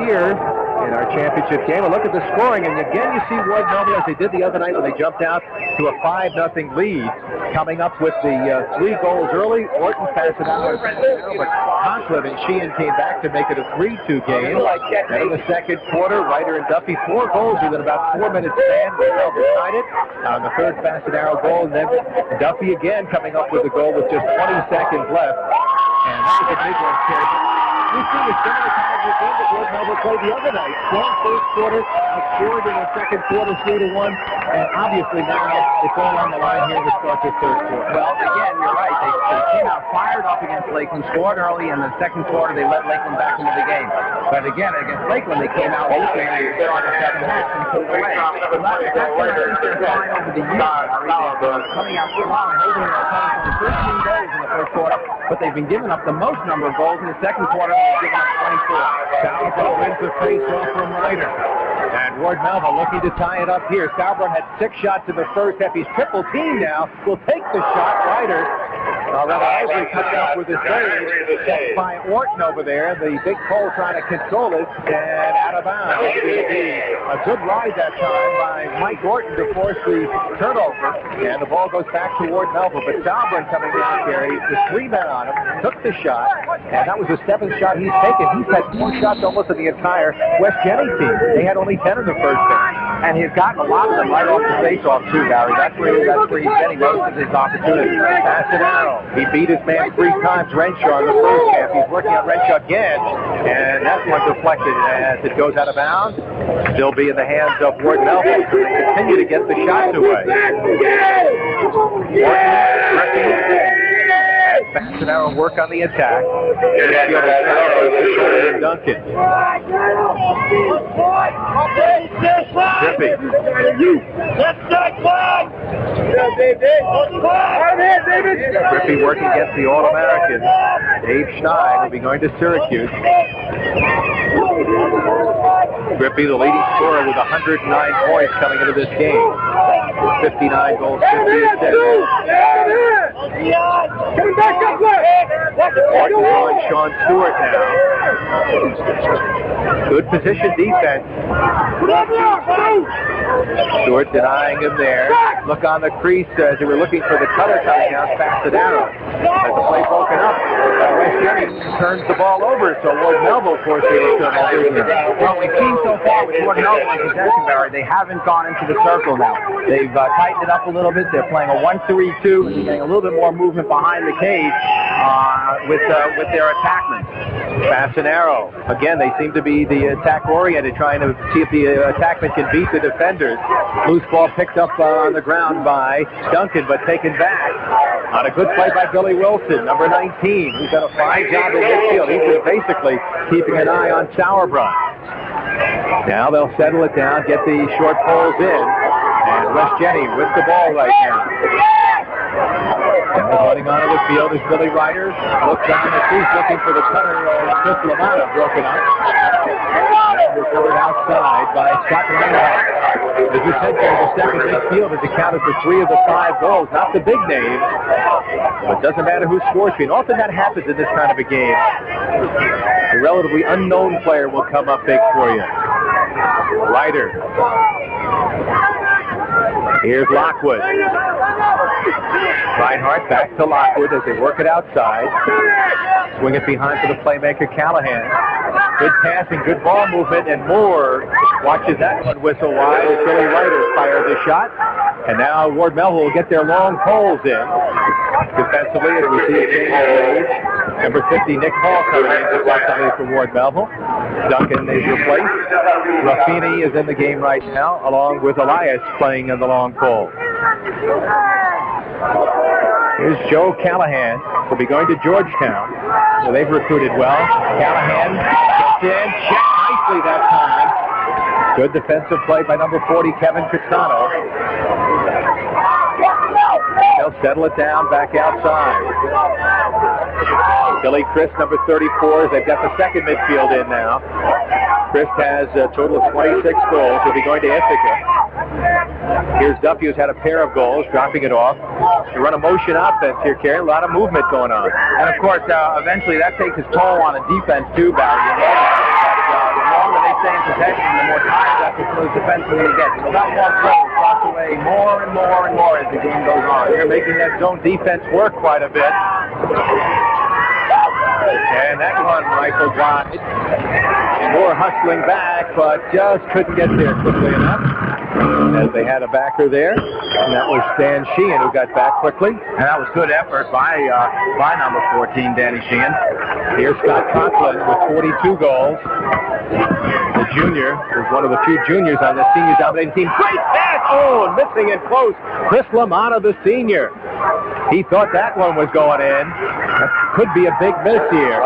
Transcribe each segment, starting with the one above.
here in our championship game. A look at the scoring, and again you see Ward Melville, as they did the other night when they jumped out to a 5-0 lead, coming up with the 3 goals early. Orton passed it out, but Conklin and Sheehan came back to make it a 3-2 game. And in the second quarter, Ryder and Duffy, 4 goals within about 4 minutes span. Melville tied it on the third Fasanaro goal, and then Duffy again coming up with a goal with just 20 seconds left. And that was a big one, Terry. We've seen a similar kind of game that Ward Melville played the other night. Strong first quarter, outscored in the second quarter 3-1, and obviously now it's all on the line here to start the third quarter. Well, again, you're right. They came out fired up against Lakeland, scored early. In the second quarter, they let Lakeland back into the game. But again, against Lakeland, they came out open and they started 7 halves and pulled away. That's what I think they're trying over the years. They're coming out strong, holding their opponents on 13 goals in the first quarter, but they've been giving up the most number of goals in the second quarter. They've given up 24. Sauerbrunn wins the face-off from Ryder. And Ward Melville looking to tie it up here. Sauerbrunn had 6 shots in the first half. He's triple team now. Will take the shot. Ryder. Rather coming up with his save. Set by Orton over there. The big pole trying to control it. And out of bounds. A good ride that time by Mike Orton to force the turnover. And the ball goes back to Ward Melville. But Sauerbrunn coming down, Gary, with 3 men on him. Took the shot. And that was the 7th shot he's taken. He's had 4 shots almost in the entire West Jenny team. They had only 10 in the first half. And he's gotten a lot of them right off the face-off too, Barry. That's where he's getting most of his opportunities. Fasanaro. He beat his man 3 times, Renshaw, in the first half. He's working on Renshaw again, and that one's deflected as it goes out of bounds. Still be in the hands of Ward Melville. So they continue to get the shots away. Fasanaro work on the attack. Duncan. Griffey. Griffey working against the All-American. Dave Stein will be going to Syracuse. Griffey, the leading scorer with 109 points coming into this game. 59 goals, 50 assists. Orton on Sean Stewart now. Good position defense. Stewart denying him there. Look on the crease as they were looking for the cutter coming down. Fasanaro. As the play broken up, West Jenny turns the ball over, so Ward Melville forcing it to Well, we've seen so far with Ward Melville and possession, Barry, they haven't gone into the circle now. They've tightened it up a little bit. They're playing a 1-3-2, and they're getting a little bit more movement behind the cage with their attackmen. Fasanaro. Again, they seem to be the attack-oriented, trying to see if the attackmen can beat the defenders. Loose ball picked up on the ground by Duncan, but taken back. On a good play by Billy Wilson, number 19, who's done a fine job in midfield. He's just basically keeping an eye on Sauerbrunn. Now they'll settle it down, get the short poles in, and West Jenny with the ball right now. And running onto the field is Billy Ryder. Looks down the crease looking for the cutter. Chris Lamana broken up. And recovered outside by Scott Lamana. As we said, the second midfield has accounted for 3 of the 5 goals. Not the big name, but doesn't matter who scores for you. And often that happens in this kind of a game. A relatively unknown player will come up big for you. Ryder. Here's Lockwood. Reinhardt back to Lockwood as they work it outside. Swing it behind for the playmaker, Callahan. Good passing, good ball movement, and Moore watches that one whistle wide as Billy Ryder fired the shot. And now Ward Melville will get their long poles in. Defensively, as we see a change of age. Number 50, Nick Hall coming in defensively for Ward Melville. Duncan is replaced. Raffini is in the game right now, along with Elias playing in the long pole. Here's Joe Callahan. Will be going to Georgetown. So they've recruited well. Callahan gets in, checked nicely that time. Good defensive play by number 40, Kevin Crisano. They'll settle it down back outside. Billy Christ, number 34, they've got the second midfield in now. Christ has a total of 26 goals. He'll be going to Ithaca. Here's Duffy, who's had a pair of goals, dropping it off. They run a motion offense here, Karen. A lot of movement going on. And, of course, eventually that takes its toll on the defense, too, Barry. The longer more tired after those defensemen they get. So that one goal drops away more and more and more as the game goes on. They're making that zone defense work quite a bit. And that one, Michael wide. And Moore hustling back, but just couldn't get there quickly enough. As they had a backer there, and that was Dan Sheehan who got back quickly. And that was good effort by number 14, Danny Sheehan. Here's Scott Conklin with 42 goals. The junior was one of the few juniors on the senior dominating team. Great pass! Oh, missing it close. Chris LaManna, the senior. He thought that one was going in. That could be a big miss here.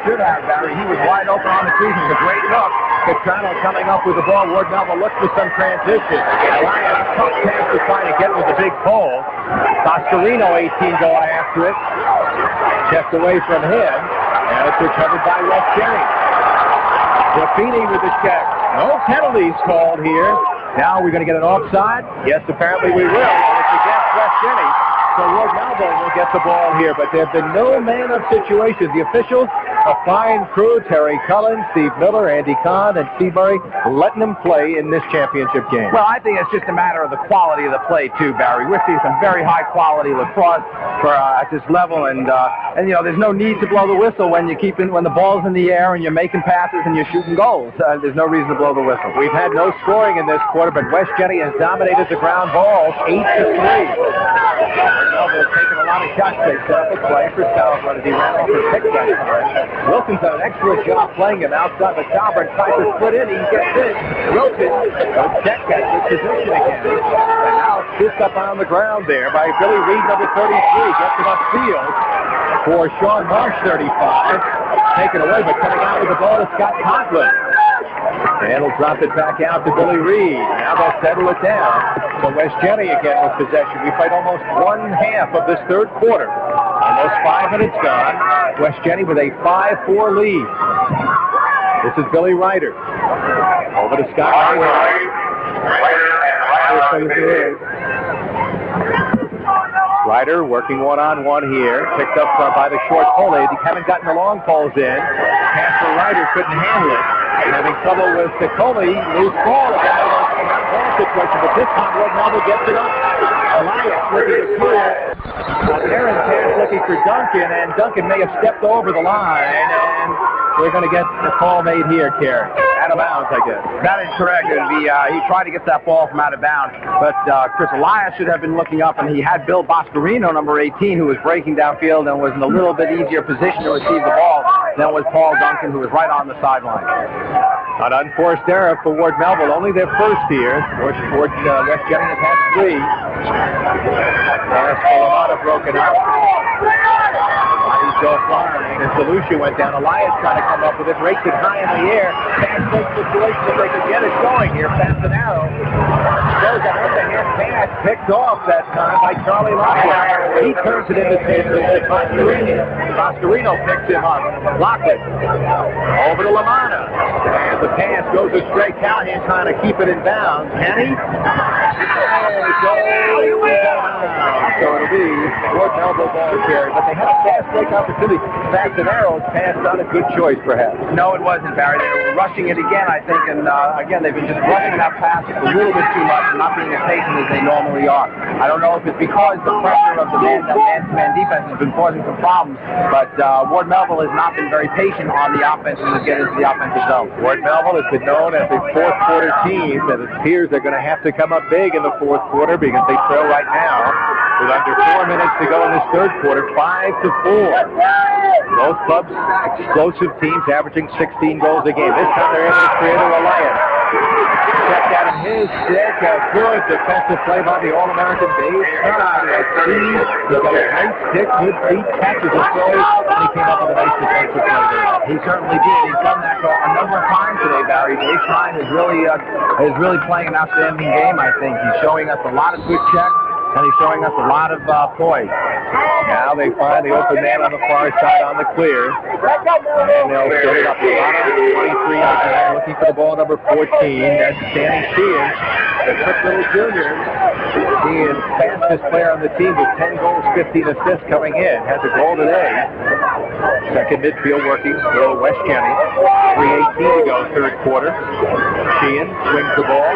Should have, Barry. He was wide open on the crease. It was a great look. Petrano coming up with the ball. Ward Melville looks for some transition. Elias, tough chance to try to get with the big pole. Boscarino, 18, going after it. Checked away from him. And it's recovered by Wes Jennings. Raffini with the check. No penalties called here. Now we're going to get an offside. Yes, apparently we will. And it's against Wes Jennings. So Ward Melville will get the ball here, but there have been no man-up situations. The officials, a fine crew, Terry Cullen, Steve Miller, Andy Kahn, and Steve Murray, letting them play in this championship game. Well, I think it's just a matter of the quality of the play, too, Barry. We're seeing some very high-quality lacrosse at this level, and you know, there's no need to blow the whistle when when the ball's in the air and you're making passes and you're shooting goals. There's no reason to blow the whistle. We've had no scoring in this quarter, but Wes Jennings has dominated the ground balls 8-3. Melville's taken a lot of shots. They set up a play for Salburn as he ran off and picked that time. Wilson's done an excellent job playing him outside, but Salburn tries to split in. He gets in. Wilson goes check that good position again. And now it's just up on the ground there by Billy Reed, number 33. Gets it upfield for Sean Marsh, 35. Taken away, but coming out with the ball is Scott Conklin. And he'll drop it back out to Billy Reed. Now they'll settle it down. So Wes Jennings again with possession. We played almost one half of this third quarter. Almost 5 minutes gone. Wes Jennings with a 5-4 lead. This is Billy Ryder. Over to Scott Ryder. Ryder working one-on-one here. Picked up by the short pole. They haven't gotten the long poles in. Pass for Ryder, couldn't handle it. Having trouble with Piccoli. Loose ball again. Ball situation, but this time Ward Melville gets it up. Elias looking to clear. Aaron pass looking for Duncan, and Duncan may have stepped over the line, and we're going to get the call made here, Karen. Out of bounds, I guess. That is correct. He tried to get that ball from out of bounds, but Chris Elias should have been looking up, and he had Bill Boscarino, number 18, who was breaking downfield and was in a little bit easier position to receive the ball than was Paul Duncan, who was right on the sideline. An unforced error for Ward Melville, only their first here. Wes Jennings has had 3. Pass for LaManna broken up. He's offline. As DeLucia went down, Elias trying to come up with it, rakes it high in the air. Fast break situation if they can get it going here. Fast and arrow. There's an underhand pass picked off that time by Charlie Lockwood. He turns it into Boscarino. Boscarino picks him up. Lockwood over to LaManna. And the pass goes to Stray Callahan trying to keep it in bounds. Can he? So it'll be Ward Melville ball carry. But they had a fast break opportunity. Fast and arrows pass, not a good choice perhaps. No, it wasn't, Barry. They were rushing it again, I think. And again, they've been just rushing that pass a little bit too much and not being as patient as they normally are. I don't know if it's because the pressure of the man-to-man defense has been causing some problems, but Ward Melville has not been very patient on the offense to get into the offensive zone. Ward Melville has been known as a fourth quarter team, and it appears they're going to have to come up big in the fourth quarter because they trail right now with under 4 minutes to go in this third quarter, 5-4. Both clubs, explosive teams averaging 16 goals a game. This time they're able to create a Reliance. Checked out in his stick. Good defensive play by the All-American Dave. He got a nice stick, good feet, catches a throw, and he came up with a nice defensive play there. He certainly did. He's done that a number of times today, Barry. Dave Stein is really playing an outstanding game, I think. He's showing us a lot of good checks, and he's showing us a lot of poise. Now they find the open man on the far side on the clear. And they'll set it up. 23 again, looking for the ball number 14. That's Danny Sheehan, the quick little junior. He is fastest player on the team with 10 goals, 15 assists coming in. Has a goal today. Second midfield working for West Jenny. 3:18 to go, third quarter. Sheehan swings the ball.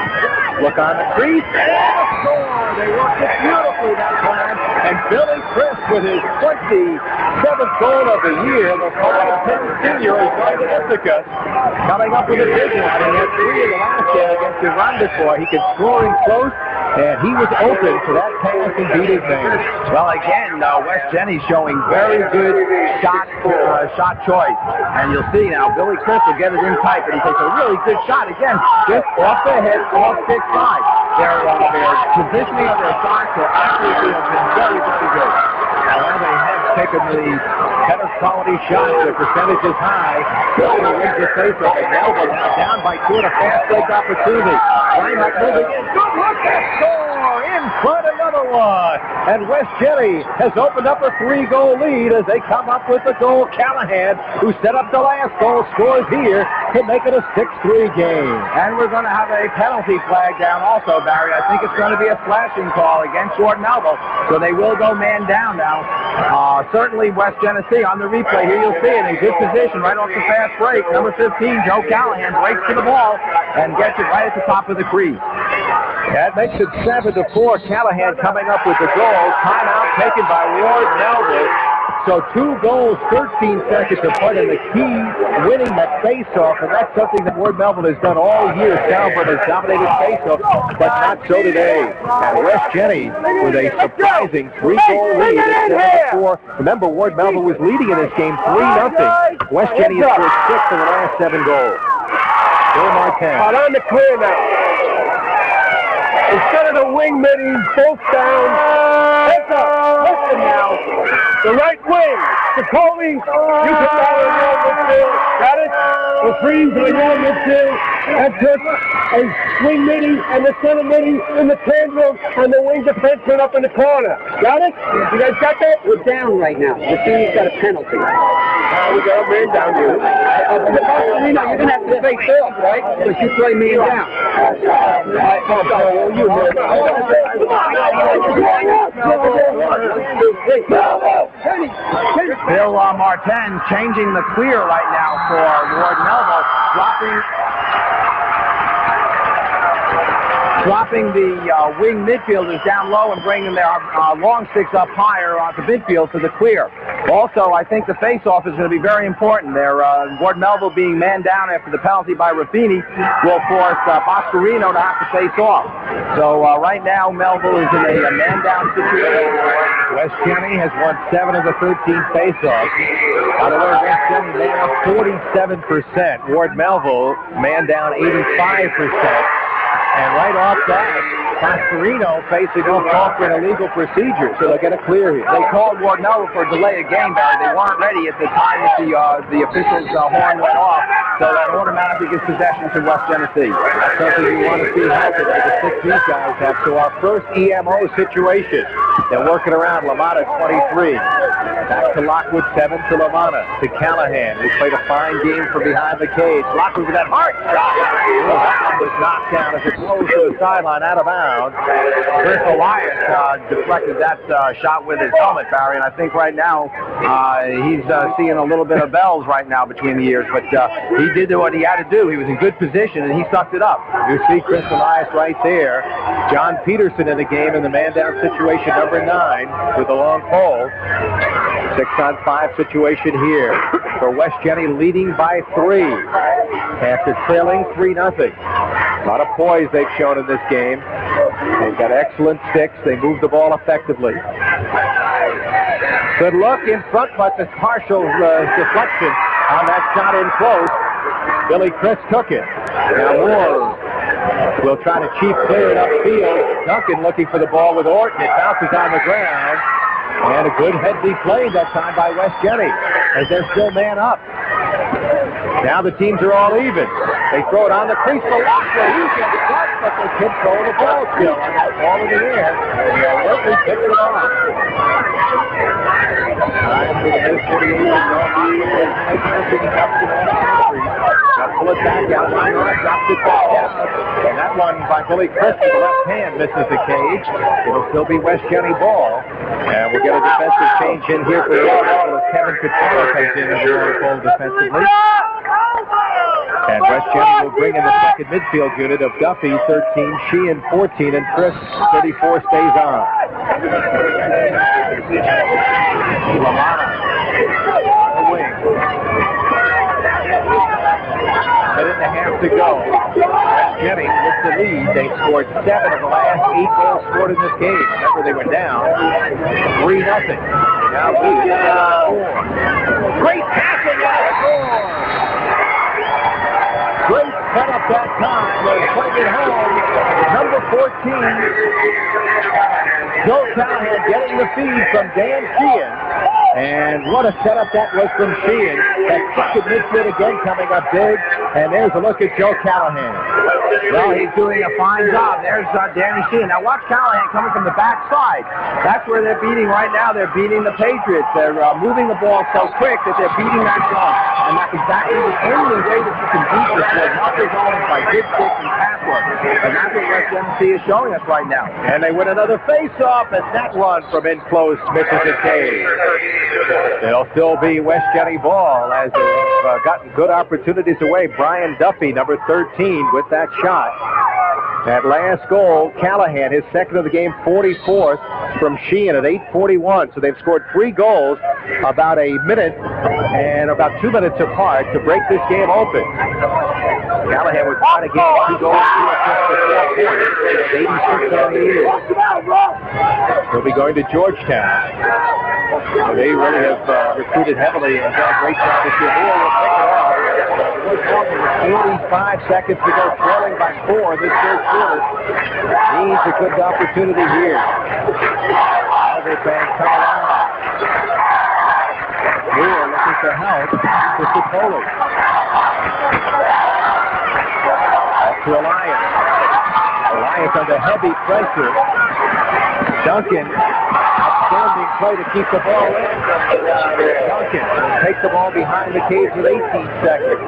Look on the crease, and a score! They worked it beautifully that time. And Billy Crisp with his 27th goal of the year, the 5'10" senior is going to Ithaca, coming up with a big one. He had 3 in the last game against Irandacourt. He could score in close, and he was open for that pass and beat his man. Well, again, West Jenny's showing very good shot choice. And you'll see now, Billy Crisp will get it in tight, but he takes a really good shot. Again, just off the head, off stick side. Their positioning of their shots, their accuracy has been very, very good. Well, they have taken the tennis quality shots. The percentage is high. Billy wins the face-off, and Melville now down by 2 and a fast break opportunity. Reinhardt moving in. Good look at score! In front, another one. And West Jenny has opened up a 3-goal lead as they come up with the goal. Callahan, who set up the last goal, scores here to make it a 6-3 game. And we're going to have a penalty flag down also, Barry. I think it's going to be a slashing call against Jordan Melville. So they will go man down now. Certainly West Genesee on the replay here. You'll see it in good position right off the fast break. Number 15, Joe Callahan, breaks to the ball and gets it right at the top of the crease. That makes it 7-4. Callahan coming up with the goal. Timeout taken by Ward Melville. So 2 goals, 13 seconds apart, and the key winning that face-off, and that's something that Ward Melville has done all year. Salford has dominated face-off, but not so today. And West Jenny with a surprising 3-goal lead at 7-4. Remember, Ward Melville was leading in this game 3-0. West Jenny has scored 6 in the last 7 goals. Bill Martin. Out on the clear now. Instead of the wing middies, both down. Heads up. Listen now. The right wing. Jacoby, you can battle in your midfield. Got it? The freeze in your midfield. That took a wing middie and the center middie in the tandem and the wing defenseman up in the corner. Got it? You guys got that? We're down right now. The team's got a penalty. We got a man down here. You're going to have to face off, right? Because you play me down. Bill Martin changing the clear right now for Ward Melville, dropping the wing midfielders down low and bringing their long sticks up higher onto midfield for the clear. Also, I think the face-off is going to be very important there. Ward Melville being man down after the penalty by Raffini will force Boscarino to have to face off. So right now, Melville is in a man-down situation. West Jenny has won 7 of the 13 face-offs. By the way, West Jenny man up 47%. Ward Melville man down 85%. And right off that, Pasquarino facing no call for an illegal procedure, so they'll get a clear here. They called Ward Melville for a delay of game, Barry. They weren't ready at the time that the official's horn went off, so that automatically gives possession to West Genesee. That's something you want to see happen, like the 6 these guys have. So our first EMO situation. They're working around Lamana 23. Back to Lockwood, 7 to Lamana. To Callahan, who played a fine game from behind the cage. Lockwood with that hard shot. That was knocked down as it close to the sideline, out of bounds. Chris Elias deflected that shot with his helmet, Barry, and I think right now he's seeing a little bit of bells right now between the ears, but he did what he had to do. He was in good position, and he sucked it up. You see Chris Elias right there. John Peterson in the game in the man-down situation, number 9, with a long pole. 6-on-5 situation here for West Jenny, leading by 3 after trailing 3-0. A lot of poise they've shown in this game. They've got excellent sticks. They move the ball effectively. Good look in front, but the partial deflection on that shot in close. Billy Chris took it. Now Moore will try to cheap clear it upfield. Duncan looking for the ball with Orton. It bounces on the ground. And a good head-deep play that time by West Jenny as they're still man up. Now the teams are all even. They throw it on the crease for Lockwood. He gets cut, but they control the ball still. And that ball in the air. And they'll quickly pick it off. Time for the mid-48. Got pull it back out. Drops it back down. And that one by Billy Chris with the left hand misses the cage. It'll still be West Jenny ball. And we'll get a defensive change in here for Wall as Kevin Cottrell comes in as the ball defensively. And West Jenny will bring in the second midfield unit of Duffy, 13, Sheehan, 14, and Chris, 34, stays on. Lamana, the wing. Minute and a half to go. West Jenny with the lead. They scored 7 of the last 8 goals scored in this game. Remember, they were down 3-0. Now leading 4. Great passing and a score! Great setup that time. They're putting it home. Number 14, Joe Callahan getting the feed from Dan Sheehan. And what a setup that was from Sheehan. That second midfield again coming up big. And there's a look at Joe Callahan. Well, he's doing a fine job. There's Danny Sheehan. Now watch Callahan coming from the backside. That's where they're beating right now. They're beating the Patriots. They're moving the ball so quick that they're beating that zone. And that's exactly the only way that you can beat this one. Not the zone by good sticks and pass work. And that's what West Genesee is showing us right now. And they win another face-off, and that one from in close misses the cage. It'll still be West Jenny ball as they've gotten good opportunities away. Brian Duffy, number 13, with that shot. That last goal, Callahan, his second of the game, 44th from Sheehan at 8:41. So they've scored 3 goals about a minute and about 2 minutes apart to break this game open. Callahan was trying to get 2 goals, 2 assists for 4 points. 86 on the year. He'll be going to Georgetown. So they really have recruited heavily and done a great job this year. Moore will pick it up. 45 seconds to go, trailing by 4 this third quarter. Needs a good opportunity here. Everything coming out. Moore looking for help. To Cipoli. To Elias. Elias under heavy pressure. Duncan. Outstanding play to keep the ball in. Duncan takes the ball behind the cage with 18 seconds. His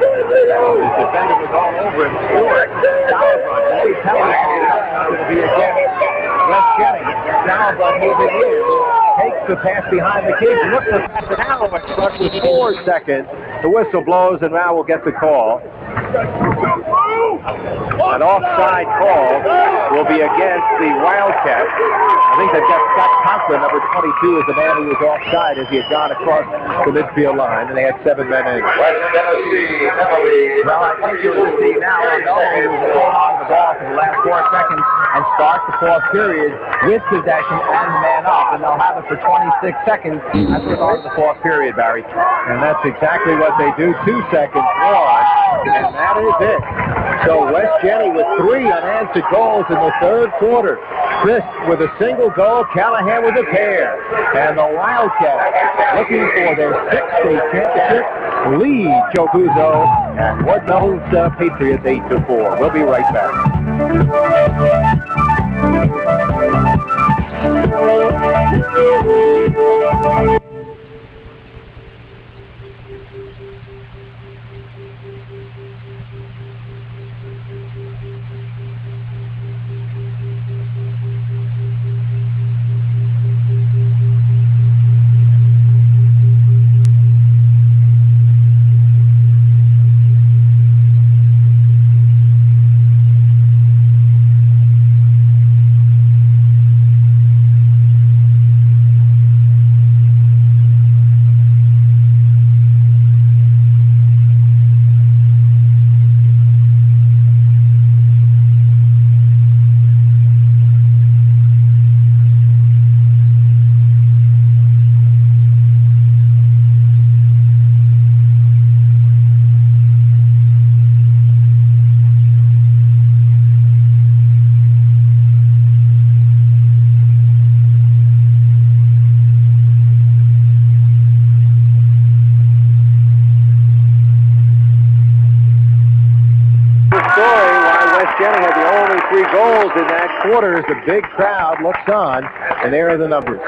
defender was all over him. Stewart, Salva, Lee Pelly, going to be again. West Jenny, Salva moving in. Takes the pass behind the cage. Looks to pass it out. But with 4 seconds, the whistle blows and now we'll get the call. An offside call will be against the Wildcats. I think they've got Scott Conklin, number 22, is the man who was offside as he had gone across the midfield line, and they had 7 men in. West Genesee, well, I think you're going to see now Melville will hold on to the ball for the last 4 seconds and start the fourth period with possession and the man up, and they'll have it for 26 seconds at the start of the fourth period, Barry. And that's exactly what they do. 2 seconds, 1, and that is it. So West Jenny with 3 unanswered goals in the third quarter. Chris with a single goal, Callahan with a pair. And the Wildcats looking for their 6th state championship lead Joe Guzzo and Ward Melville's Patriots 8-4. We'll be right back. In that quarter as the big crowd looks on, and there are the numbers.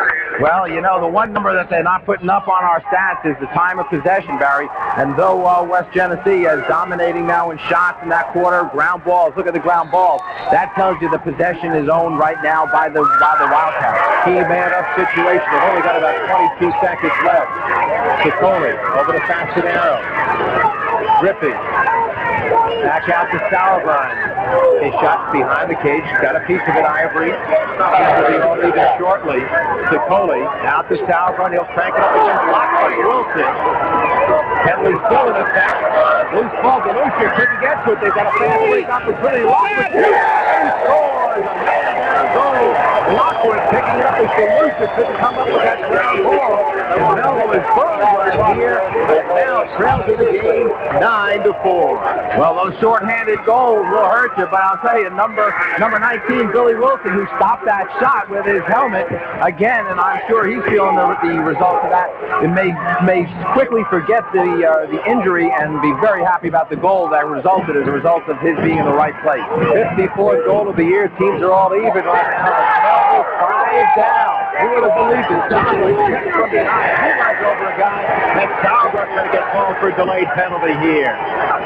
Well, you know, the one number that they're not putting up on our stats is the time of possession, Barry. And though West Genesee is dominating now in shots in that quarter, ground balls, look at the ground balls. That tells you the possession is owned right now by the Wildcats. Key man-up situation. They've only got about 22 seconds left. Ciccone over to Fastanaro. Gripping. Back out to Sauerbrunn. His shot behind the cage. Got a piece of it, Ivory. He'll be all even shortly. Ciccone out to Sauerbrunn. He'll crank it up against Lockwood. Wilson. Penley still in effect. Loose ball. DeLucia couldn't get to it. They've got a fast break opportunity. Lockwood scores. A man goal. Lockwood picking it up as DeLucia couldn't come up with that ground ball. And Melville is burned right here. And now trails in the game 9-4. Well, those short-handed goals will hurt you, but I'll tell you, number 19, Billy Wilson, who stopped that shot with his helmet again, and I'm sure he's feeling the result of that. It may quickly forget the injury and be very happy about the goal that resulted as a result of his being in the right place. 54th goal of the year. Teams are all even right now. Melville 5 down. Who would have believed it? Sauerbrunn checked from behind. He runs over a guy. And Sauerbrunn going to get called for a delayed penalty here.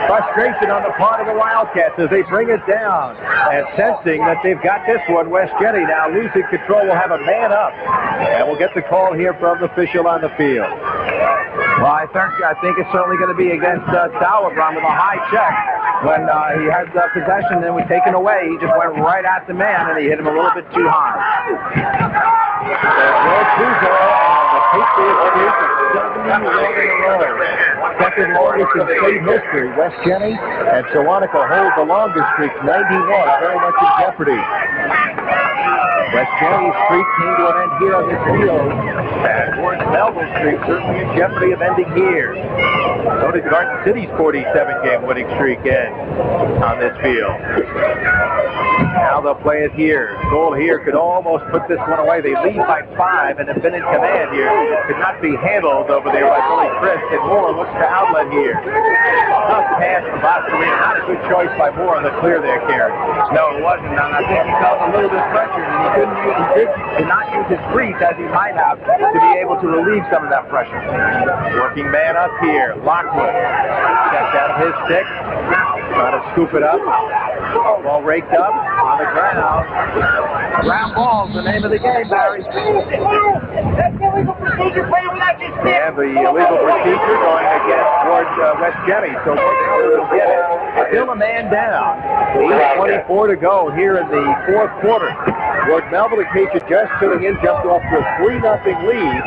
Frustration on the part of the Wildcats as they bring it down. And sensing that they've got this one, West Genny now losing control will have a man up. And we'll get the call here from the official on the field. Well, I think it's certainly going to be against Sauerbrunn with a high check. When he had possession and was taken away, he just went right at the man and he hit him a little bit too high. The Patriots streak of 70 in a row. Second longest in state history. West Genny and Sewantica hold the longest streak, 91, very much in jeopardy. West Genny's streak came to an end here on this field. And Melville's streak certainly in jeopardy of ending here. So did Garden City's 47-game winning streak end on this field. Now they'll play it here. Goal here could almost put this one away. They lead by 5 and have been in command here. Could not be handled over there by Billy Chris. And Moore looks to outlet here. Tough pass from Boston. Not a good choice by Moore on the clear there, Karen. No, it wasn't. And I think he felt a little bit pressured, and he did not use his crease as he might have to be able to relieve some of that pressure. Working man up here. Lockwood steps out of his stick. Trying to scoop it up. Ball raked up on the ground. Ground ball's the name of the game, Barry. That's the illegal procedure playing without your stick. And the illegal procedure going against towards West Genny. So will get it. Still a man down. 8:24 to go here in the fourth quarter. Ward Melville, in case you're just tuning in, jumped off to a 3-0 lead.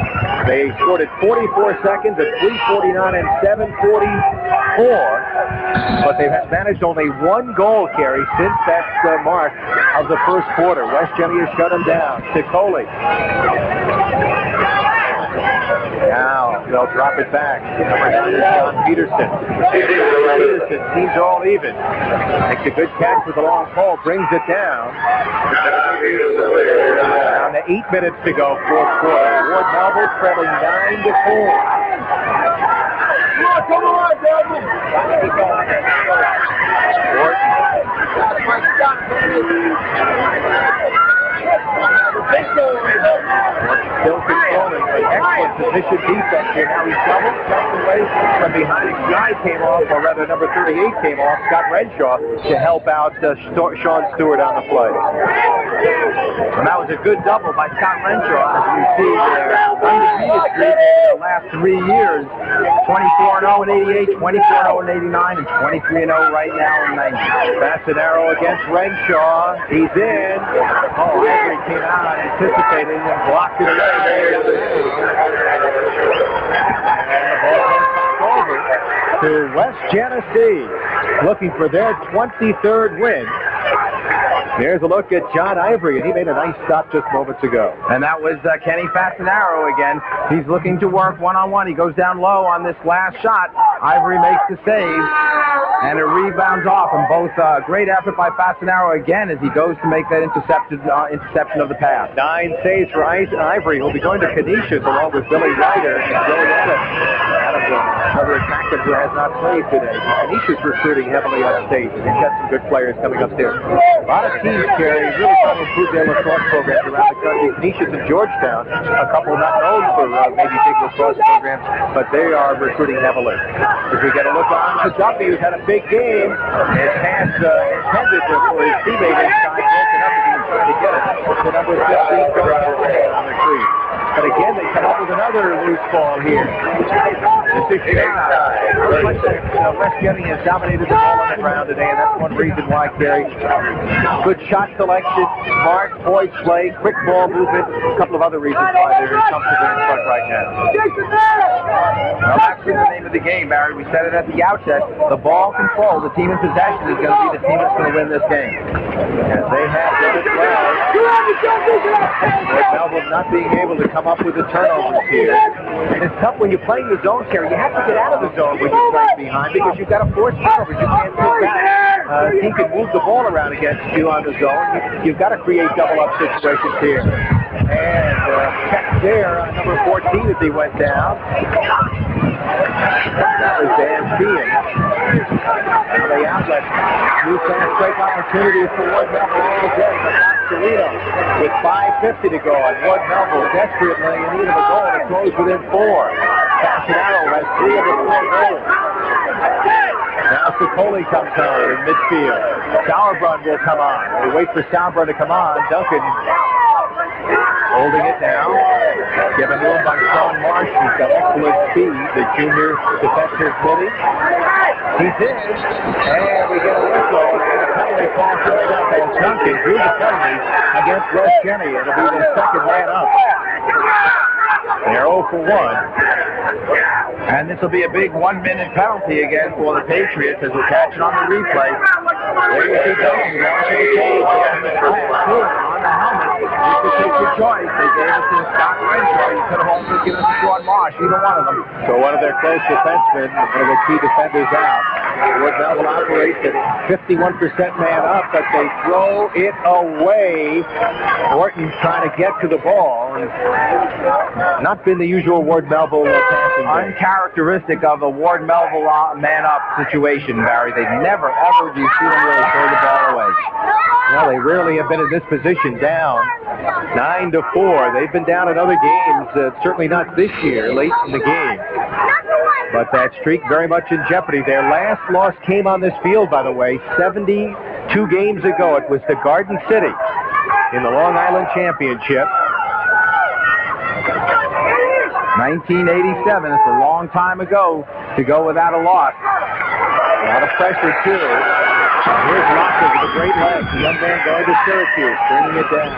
They scored at 44 seconds at 3:49 and 7:44. But they've managed only one goal carry since that mark of the first quarter. West Genny has shut them down. Ciccone. Now they'll drop it back. Number 9 is John Peterson. Peterson, teams are all even. Makes a good catch with a long pole, brings it down. Down to 8 minutes to go, fourth quarter. Ward Melville trailing 9-4. Come on, Devil! Still controlling, but excellent position defense here. Now he's doubled, jumped away from behind. A guy came off, or rather number 38 came off, Scott Renshaw, to help out Sean Stewart on the play. And that was a good double by Scott Renshaw, as you see their undefeated streak over the last 3 years. 24-0 in 88, 24-0 in 89, and 23-0 right now in 90. Fastanaro against Renshaw. He's in. Oh, Ivory came out anticipating and blocked it away. And the ball goes back over to West Genesee, looking for their 23rd win. There's a look at John Ivory, and he made a nice stop just moments ago. And that was Kenny Fastanaro again. He's looking to work one-on-one. He goes down low on this last shot. Ivory makes the save, and it rebounds off. And both great effort by Fastanaro again as he goes to make that interception of the pass. 9 saves for Ivory. He'll be going to Canisius along with Billy Ryder and Joey Adams. Adams another attacker who has not played today. Anisha's recruiting heavily upstate. They've got some good players coming up there. A lot of teams, Gary, really trying to improve their lacrosse programs around the country. Anisha's in Georgetown, a couple not known for maybe big lacrosse programs, but they are recruiting heavily. As we get a look on to Duffy, who's had a big game. His pass intended for his teammate inside, broken up as he was trying to get it. The number 15 goes on the crease. But again, they come up with another loose ball here. This is West Genny has dominated the ball on the ground today, and that's one reason why, Gary. Good shot selection, smart, poised play, quick ball movement, a couple of other reasons why they're comfortable in front right now. Well, that's the name of the game, Barry. We said it at the outset. The ball control, the team in possession is going to be the team that's going to win this game. Yes, they have done it well. Melville not being able to come up with the turnovers here. And it's tough when you're playing the zone, Terry. You have to get out of the zone when you're playing behind because you've got to force turnovers. You can't sit back. He can move the ball around against you on the zone. You've got to create double-up situations here. And check there on number 14 as he went down. That was Dan Sheehan. Now the outlet. New fast break opportunities for Ward Melville all day. Serino with 5:50 to go. And Ward Melville desperately in need of a goal to close within 4. Passionaro has 3 of the 4 goals. Now Sicoli comes on in midfield. Sauerbrunn will come on. We wait for Sauerbrunn to come on. Duncan holding it now. Given to him by Sean Marsh. He's got excellent speed. The junior defensive goalie. He's in. And we get a whistle. And the penalty falls coming up. And Duncan drew the penalty against West Genny. It'll be their second man up. They're 0 for 1. And this will be a big 1-minute penalty again for the Patriots as we're catching on the replay. There you see Duncan going to the cage. On the helmet. You could take your choice. They gave it to Scott Renshaw. You could have also given it to Sean Marsh. Either one of them. So one of their close defensemen, one of the key defenders out. Ward Melville operates at 51% man up, but they throw it away. Orton trying to get to the ball. Not been the usual Ward Melville passing. Uncharacteristic of a Ward Melville man up situation, Barry. They never ever do you see them really throw the ball away. Well, they rarely have been in this position down 9-4. They've been down in other games, certainly not this year, late in the game. But that streak very much in jeopardy. Their last loss came on this field, by the way, 72 games ago. It was to Garden City in the Long Island Championship. 1987, it's a long time ago to go without a loss. A lot of pressure, too. Here's Lockwood with a great leg. The young man going to Syracuse, bringing it down.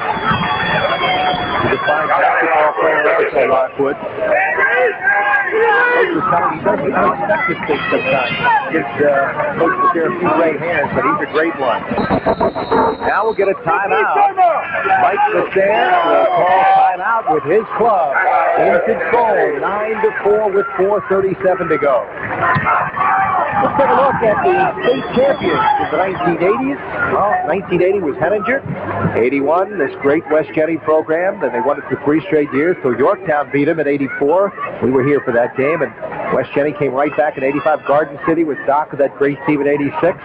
He's a fine basketball player also, Lockwood. Coach was telling me he doesn't expect this thing sometimes. His coach was there a few gray hairs, but he's a great one. Now we'll get a timeout. Mike Lassere will call timeout with his club in control. 9-4 with 4:37 to go. Let's take a look at the state champions in the 1980s. Well, 1980 was Henninger. 81, this great West Genny program. Then they won it for 3 straight years. So Yorktown beat them in 84. We were here for that game. And West Genny came right back in 85. Garden City with Doc with that great team in 86.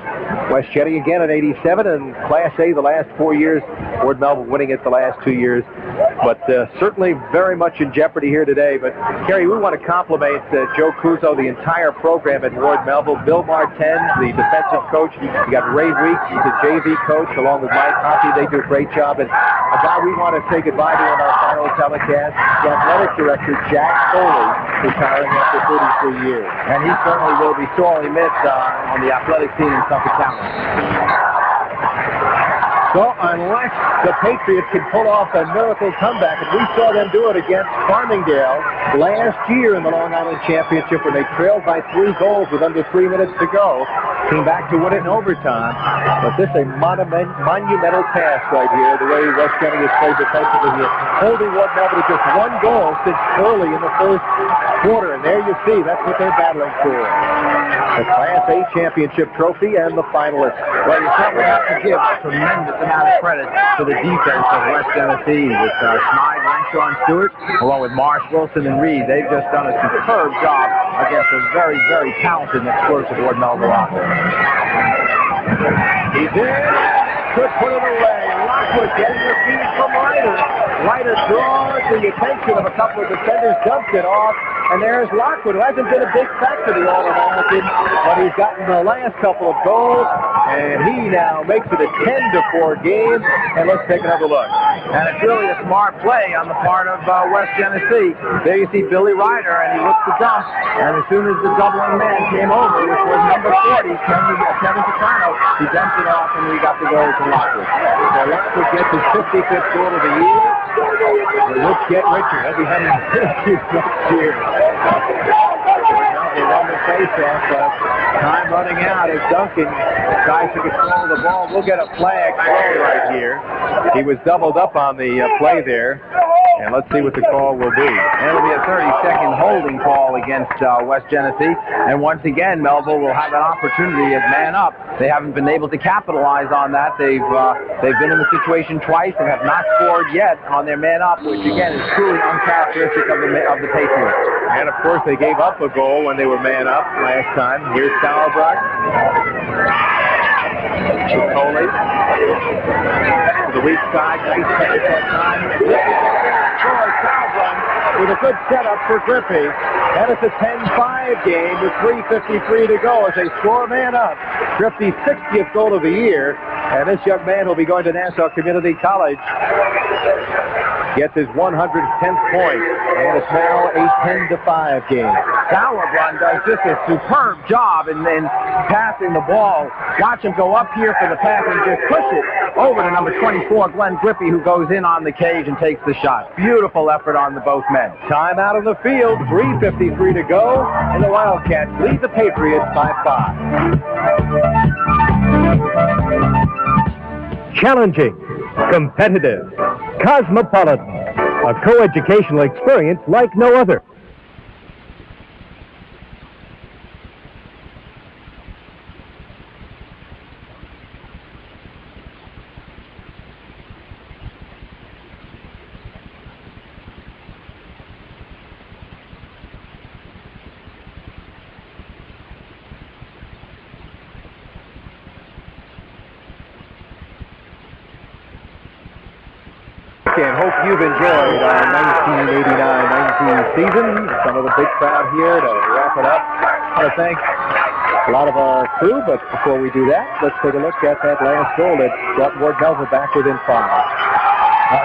West Genny again in 87. And Class A the last 4 years. Ward Melville winning it the last 2 years. But certainly very much in jeopardy here today. But, Kerry, we want to compliment Joe Cuso, the entire program at Ward Melville. Bill Martin, the defensive coach. You got Ray Weeks, he's the JV coach, along with Mike Hoppy. They do a great job. And a guy we want to say goodbye to in our final telecast, the athletic director, Jack Foley, retiring after 33 years. And he certainly will be sorely missed on the athletic team in Suffolk County. So unless the Patriots can pull off a miracle comeback, and we saw them do it against Farmingdale last year in the Long Island Championship when they trailed by 3 goals with under 3 minutes to go, came back to win it in overtime. But this is a monumental task right here, the way West Genny has played defensively here. Holding Ward Melville to just 1 goal since early in the first quarter, and there you see, that's what they're battling for. The Class A championship trophy and the finalists. Well, you certainly have to give a tremendous amount of credit to the defense of West Genesee with Schneid, Renshaw, and Stewart, along with Marsh, Wilson, and Reed. They've just done a superb job against a very, very talented and explosive Ward Melville offense. He's in. Could put it away. Lockwood getting the feed from Ryder. Ryder draws the attention of a couple of defenders, dumps it off, and there's Lockwood, who hasn't been a big factor the All-American, but he's gotten the last couple of goals, and he now makes it a 10-4 game. And let's take another look. And it's really a smart play on the part of West Genesee. There you see Billy Ryder, and he looks to dump, and as soon as the doubling man came over, which was number 40, Kevin Soprano, he dumped it off, and we got the goal to Lockwood. So Lockwood gets his 55th goal of the year. Let's get Richard. He'll be having issues next year. They run the face-off. Time running out as Duncan tries to control the ball. We'll get a flag call right here. He was doubled up on the play there. And let's see what the call will be. And it'll be a 30-second holding call against West Genesee. And once again, Melville will have an opportunity as man up. They haven't been able to capitalize on that. They've been in the situation twice and have not scored yet on their man up, which again is truly uncharacteristic of the Patriots. And of course, they gave up a goal when they were man up last time. Here's Sauerbrunn. Coley. To the weak side. Nice pass that time. Sauerbrunn with a good setup for Griffey. And it's a 10-5 game with 3:53 to go as they score man up. Griffey's 60th goal of the year. And this young man will be going to Nassau Community College. Gets his 110th point, and it's now a 10-5 game. Sauerbrunn does just a superb job in passing the ball. Watch him go up here for the pass and just push it over to number 24, Glenn Griffey, who goes in on the cage and takes the shot. Beautiful effort on the both men. Time out on the field, 3:53 to go, and the Wildcats lead the Patriots by 5. Challenging, competitive, cosmopolitan, a co-educational experience like no other. And hope you've enjoyed our 1989-19 season. Some of the big crowd here to wrap it up. I want to thank a lot of our crew, but before we do that, let's take a look at that last goal that brought Ward Melville back within 5.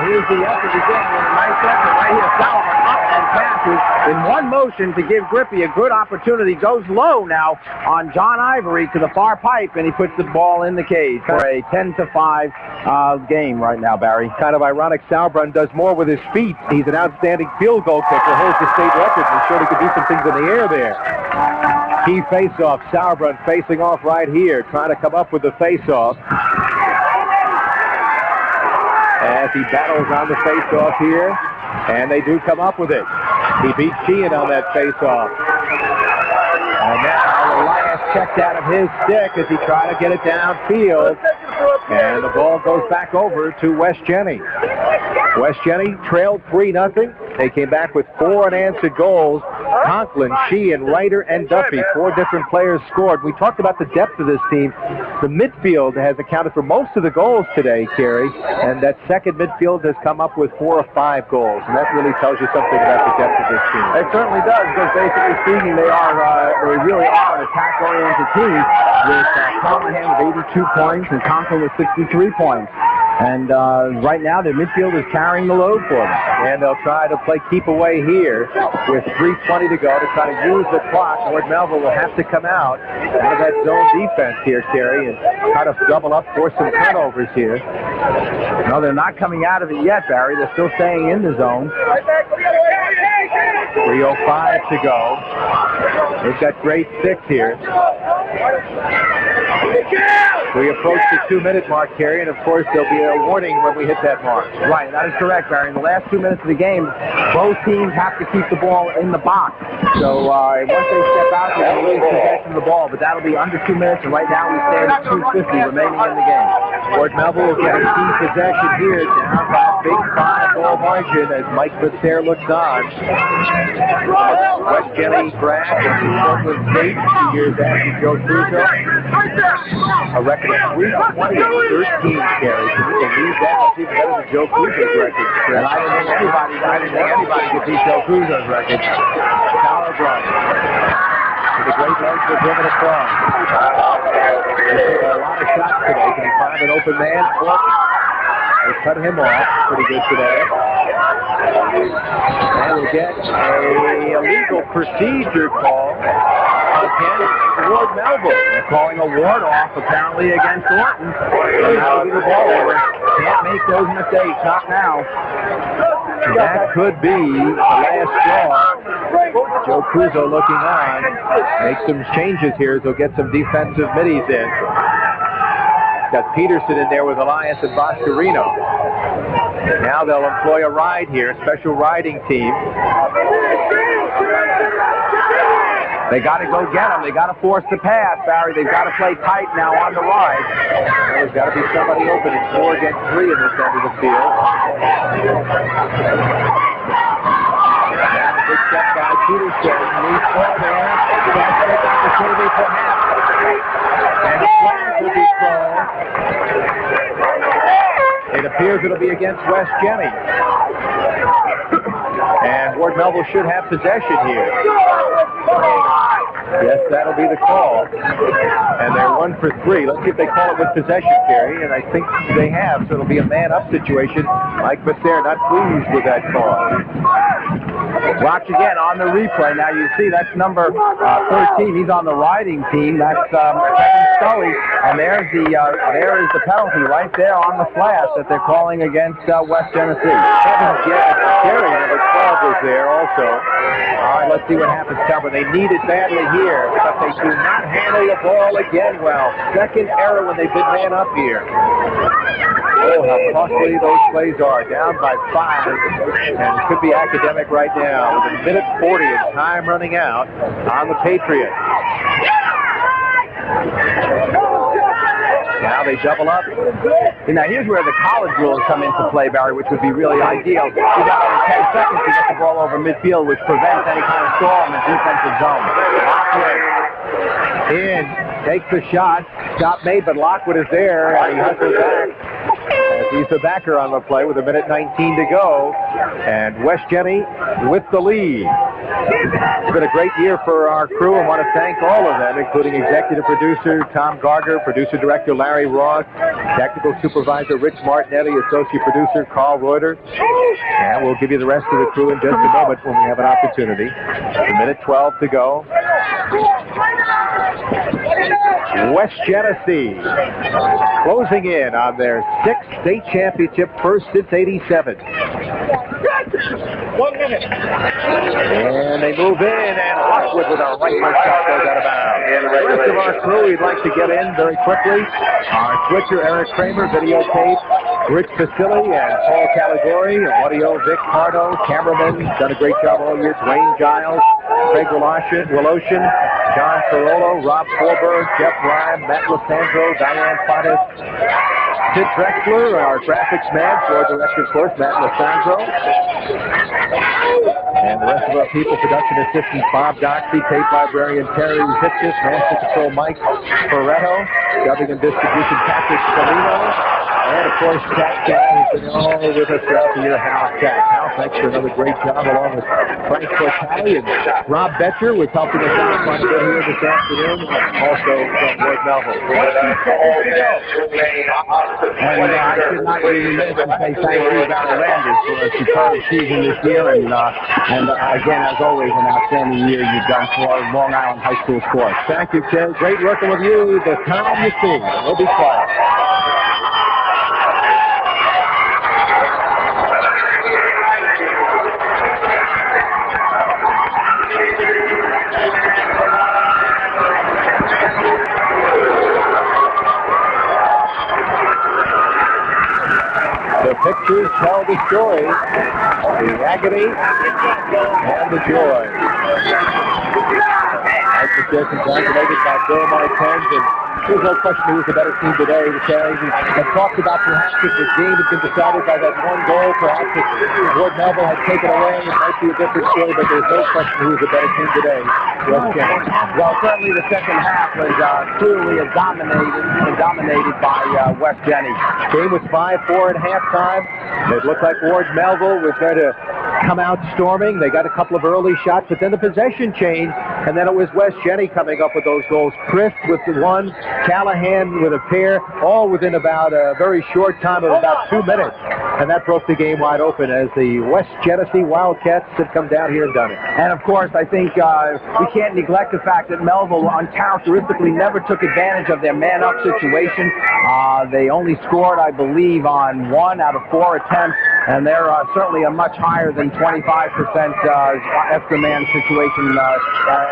Here's the effort again, with a nice effort right here. Sauerbrunn up and passes in one motion to give Griffey a good opportunity. Goes low now on John Ivory to the far pipe, and he puts the ball in the cage for a 10-5 game right now, Barry. Kind of ironic, Sauerbrunn does more with his feet. He's an outstanding field goal kicker, holds the state record, and sure he could do some things in the air there. Key face-off, Sauerbrunn facing off right here, trying to come up with the face-off. As he battles on the face-off here, and they do come up with it. He beat Sheehan on that face-off. And now Elias checked out of his stick as he tried to get it downfield. And the ball goes back over to West Jenny. West Jenny trailed 3-0. They came back with 4 unanswered goals. Conklin, Sheehan, Ryder, and Duffy. 4 different players scored. We talked about the depth of this team. The midfield has accounted for most of the goals today, Kerry, and that second midfield has come up with 4 or 5 goals, and that really tells you something about the depth of this team. It certainly does, because basically speaking, they really are an attack-oriented team with Callahan with 82 points and Conklin with 63 points. And right now, their midfield is carrying the load for them. And they'll try to play keep away here with 3:20 to go to try to use the clock. Ward Melville will have to come out of that zone defense here, Kerry, and try to double up for some turnovers here. No, they're not coming out of it yet, Barry. They're still staying in the zone. 3:05 to go. They've got grade 6 here. We approach the 2-minute mark, Kerry, and of course there'll be a warning when we hit that mark. Right, that is correct, Barry. In the last 2 minutes of the game, both teams have to keep the ball in the box. So once they step out, they're going to lose possession of the ball, but that'll be under 2 minutes, and right now we stand at 2:50 remaining in the game. Ward Melville will get a key possession here, down by a big 5-ball margin as Mike Basser looks on. West Jenny grad from Portland State, 2 years after Joe Cruzo. A record of 320 and 13 carries. Can you believe that? That's even better than Joe Cruzo's record. And I didn't think anybody could beat Joe Cruzo's record. Power Bryant. With a great leg to bring it across. He's taking a lot of shots today. Can he find an open man? They cut him off pretty good today. And we'll get a illegal procedure call against Ward Melville. They're calling a ward off apparently against Orton. And now the ball over. Can't make those mistakes, not now. That could be the last straw. Joe Cruzo looking on. Make some changes here. He'll get some defensive middies in. Got Peterson in there with Elias and Boscarino. Now they'll employ a ride here, special riding team. They got to go get him. They got to force the pass, Barry. They've got to play tight now on the ride. There's got to be somebody open. It's 4 against 3 in this end of the field. Big step by Peterson. Leads ball there. That's a big opportunity for half. And the flag will be thrown. It appears it'll be against West Jenny. And Ward Melville should have possession here. Yes, that'll be the call. And they're 1 for 3. Let's see if they call it with possession, Kerry. And I think they have, so it'll be a man-up situation. Mike Basser not pleased with that call. Watch again on the replay. Now you see that's number 13. He's on the riding team. That's Kevin Scully. And there is the penalty right there on the flash that they're calling against West Genesee. Kerry, number 12 was there also. All right, let's see what happens, Tupper. They need it badly here, but they do not handle the ball again well. Second error when they've been man up here. Oh, how costly those plays are. Down by 5, and it could be academic right now with a minute 40 of time running out on the Patriots. Now they double up. And now here's where the college rules come into play, Barry, which would be really ideal. You got over 10 seconds to get the ball over midfield, which prevents any kind of stall in the defensive zone. Lockwood in, takes the shot. Stop made, but Lockwood is there, and he hustles back. He's the backer on the play with a minute 19 to go. And West Jenny with the lead. It's been a great year for our crew, and want to thank all of them, including executive producer Tom Garger, producer director Larry Ross, technical supervisor Rich Martinelli, associate producer Carl Reuter. And we'll give you the rest of the crew in just a moment when we have an opportunity. A minute 12 to go. West Genesee closing in on their 6th state championship, first since '87. 1 minute. And they move in, and Lockwood with a right foot shot goes out of bounds. And the rest of our crew, we'd like to get in very quickly. Our switcher, Eric Kramer, videotape, Rich Facilli and Paul Caligori, audio, Vic Pardo, cameraman, done a great job all year, Dwayne Giles, Craig Willoshin, John Carollo, Rob Forberg, Jeff Ryan, Matt Losandro, Diane Fatis, Sid Drexler, our graphics man, floor director, of course, Matt Losandro. And the rest of our people, production assistants, Bob Doxey, tape librarian Terry Hitchis, master control Mike Ferretto, dubbing and distribution Patrick Salino. And, of course, Jack has been all with us throughout the year. Hal, thanks for another great job, along with Frank Cortali and Rob Betcher, was helping us out quite a bit here this afternoon, also from Ward Melville. And I should not be remiss to say thank you, Barry Landers, for a superb season this year. And again, as always, an outstanding year you've done for Long Island High School sports. Thank you, Ken. Great working with you. The time you see. We'll be quiet. The pictures tell the story, the agony and the joy. As was there, congratulated by Bill Martens, and there's no question who was the better team today. I talked about perhaps if the game had been decided by that one goal, perhaps if Ward Melville had taken away, it might be a different story, but there's no question who was the better team today. Well, certainly the second half was clearly dominated by West Genny. Game was 5-4 at halftime. It looked like Ward Melville was going to come out storming. They got a couple of early shots, but then the possession changed, and then it was West Genny coming up with those goals. Chris with the one, Callahan with a pair, all within about a very short time of about 2 minutes. And that broke the game wide open as the West Genesee Wildcats had come down here and done it. And of course, I think we can't neglect the fact that Melville uncharacteristically never took advantage of their man-up situation. They only scored, I believe, on 1 out of 4 attempts, and they're certainly a much higher than 25% extra man situation,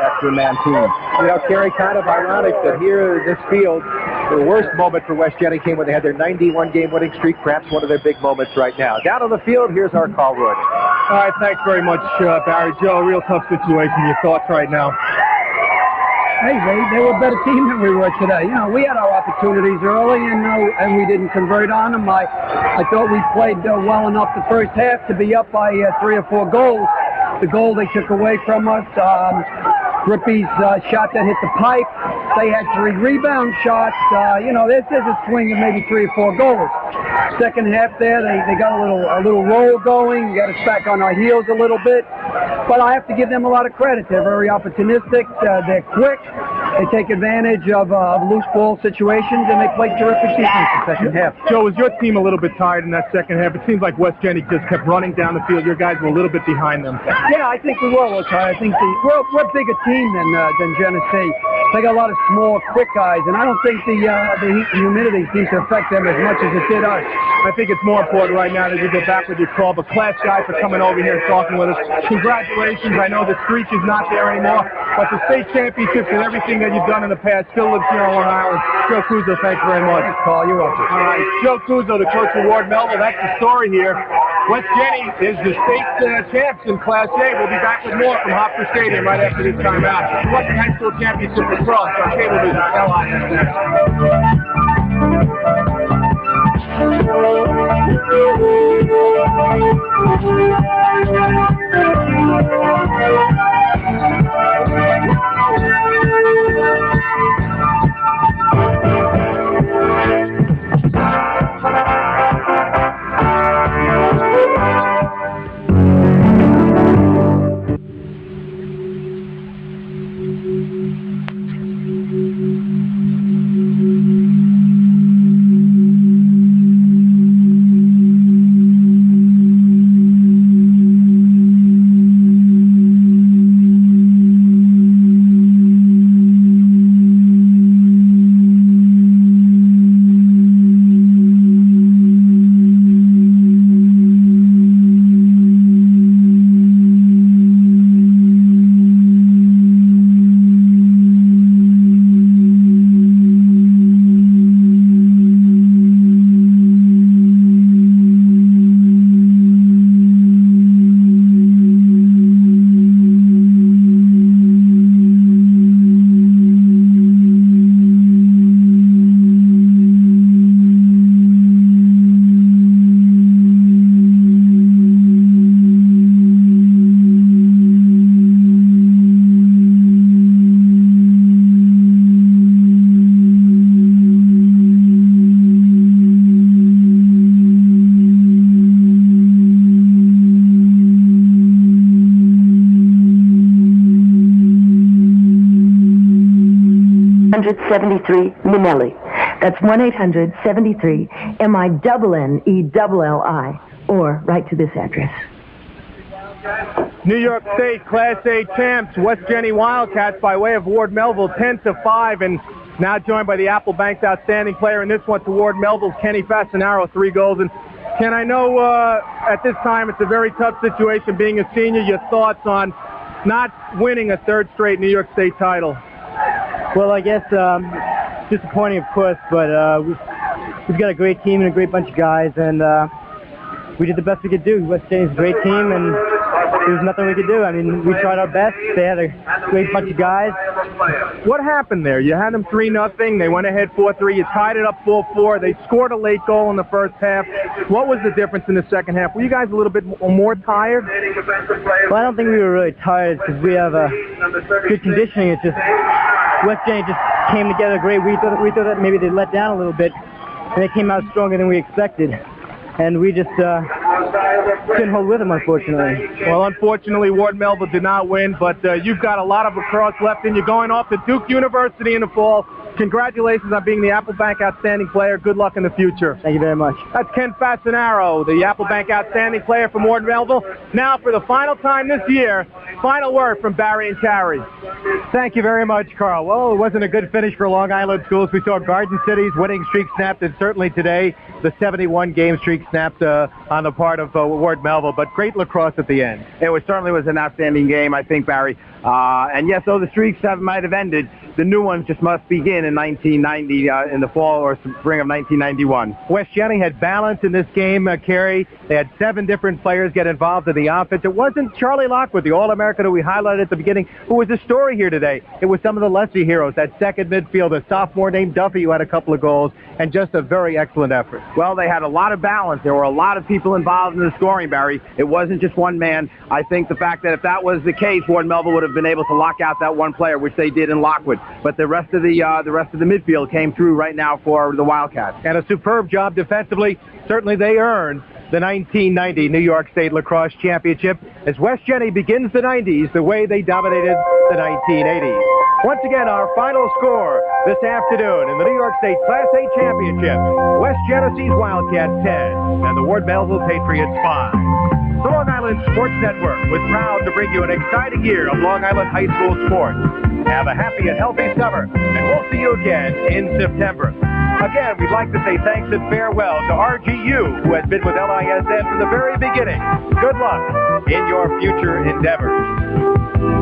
extra man team. You know, Kerry, kind of ironic that here in this field, the worst moment for West Genny came when they had their 91-game winning streak, perhaps one of their big moments right now. Down on the field, here's our Carl Roy. All right, thanks very much, Barry. Joe, real tough situation. Your thoughts right now? Hey, they were a better team than we were today. You know, we had our opportunities early, and we didn't convert on them. I thought we played well enough the first half to be up by 3 or 4 goals. The goal they took away from us, Grippy's shot that hit the pipe. They had 3 rebound shots. You know, there's a swing of maybe 3 or 4 goals. Second half there, they got a little roll going. Got us back on our heels a little bit. But I have to give them a lot of credit. They're very opportunistic. They're quick. They take advantage of loose ball situations, and they play terrific defense in the second half. Joe, was your team a little bit tired in that second half? It seems like West Genny just kept running down the field. Your guys were a little bit behind them. Yeah, I think we were a little tired. I think we're a bigger team than Genesee. They got a lot of small, quick guys, and I don't think the heat and humidity seems to affect them as much as it did us. I think it's more important right now that you get back with your call. But class guy for coming over here and talking with us. Congratulations. I know the streak is not there anymore, but the state championships and everything that you've done in the past still lives here on Long Island. Joe Cuso, thanks very much. Carl, you're welcome. All right, Joe Cuso, the coach of Ward Melville. That's the story here. West Genny is the state champs in Class A. We'll be back with more from Hofstra Stadium right after this timeout. Western High School Championship lacrosse on Cablevision. MELVILLE. That's 1-800-73-MELLELLI, or write to this address. New York State Class A champs, West Genny Wildcats by way of Ward Melville, 10-5, and now joined by the Apple Bank's outstanding player in this one to Ward Melville's Kenny Fasanaro, 3 goals. And Ken, I know at this time it's a very tough situation being a senior. Your thoughts on not winning a 3rd straight New York State title? Well, I guess disappointing, of course, but we've got a great team and a great bunch of guys, and we did the best we could do. West Genny's a great team, and there was nothing we could do. I mean, we tried our best. They had a great bunch of guys. What happened there? You had them 3-0. They went ahead 4-3. You tied it up 4-4. They scored a late goal in the first half. What was the difference in the second half? Were you guys a little bit more tired? Well, I don't think we were really tired because we have good conditioning. It's just West Jenny just came together great. We thought that maybe they let down a little bit, and they came out stronger than we expected. And we just couldn't hold with them, unfortunately. Well, unfortunately, Ward Melville did not win, but you've got a lot of lacrosse left in you. Going off to Duke University in the fall. Congratulations on being the Applebank Outstanding Player. Good luck in the future. Thank you very much. That's Ken Fascinaro, the Applebank Outstanding Player from Ward Melville. Now, for the final time this year, final word from Barry and Carey. Thank you very much, Carl. Well, it wasn't a good finish for Long Island schools. We saw Garden City's winning streak snapped, and certainly today, the 71-game streak snapped on the part of Ward Melville, but great lacrosse at the end. It certainly was an outstanding game, I think, Barry. And yes, though the streaks might have ended, the new ones just must begin in 1990, in the fall or spring of 1991. West Jenny had balance in this game, Carey. They had 7 different players get involved in the offense. It wasn't Charlie Lockwood, the All-American who we highlighted at the beginning, who was a story here today. It was some of the lesser heroes, that second midfield, a sophomore named Duffy who had a couple of goals, and just a very excellent effort. Well, they had a lot of balance. There were a lot of people involved in the scoring, Barry. It wasn't just one man. I think the fact that if that was the case, Ward Melville would have been able to lock out that one player, which they did in Lockwood. But the rest of the midfield came through right now for the Wildcats. And a superb job defensively. Certainly they earned the 1990 New York State Lacrosse Championship as West Jenny begins the 90s the way they dominated the 1980s. Once again, our final score this afternoon in the New York State Class A Championship, West Genesee's Wildcats 10 and the Ward Melville Patriots 5. The Long Island Sports Network was proud to bring you an exciting year of Long Island high school sports. Have a happy and healthy summer, and we'll see you again in September. Again, we'd like to say thanks and farewell to RGU, who has been with LISN from the very beginning. Good luck in your future endeavors.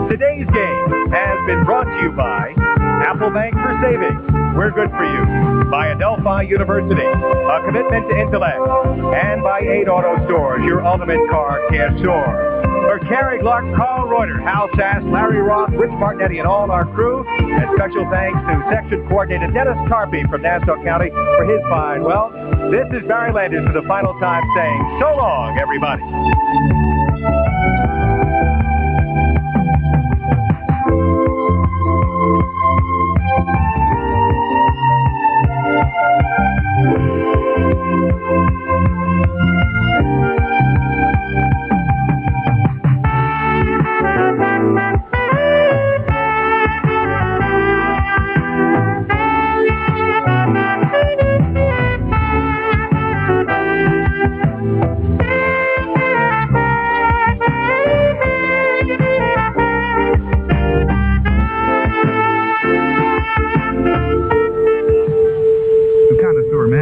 Today's game has been brought to you by Applebank for Savings. We're good for you. By Adelphi University, a commitment to intellect. And by 8 Auto Stores, your ultimate car care store. For Carrie Clark, Carl Reuter, Hal Sass, Larry Roth, Rich Martinetti, and all our crew, and special thanks to Section Coordinator Dennis Tarpey from Nassau County for his fine. Well, this is Barry Landers for the final time saying so long, everybody.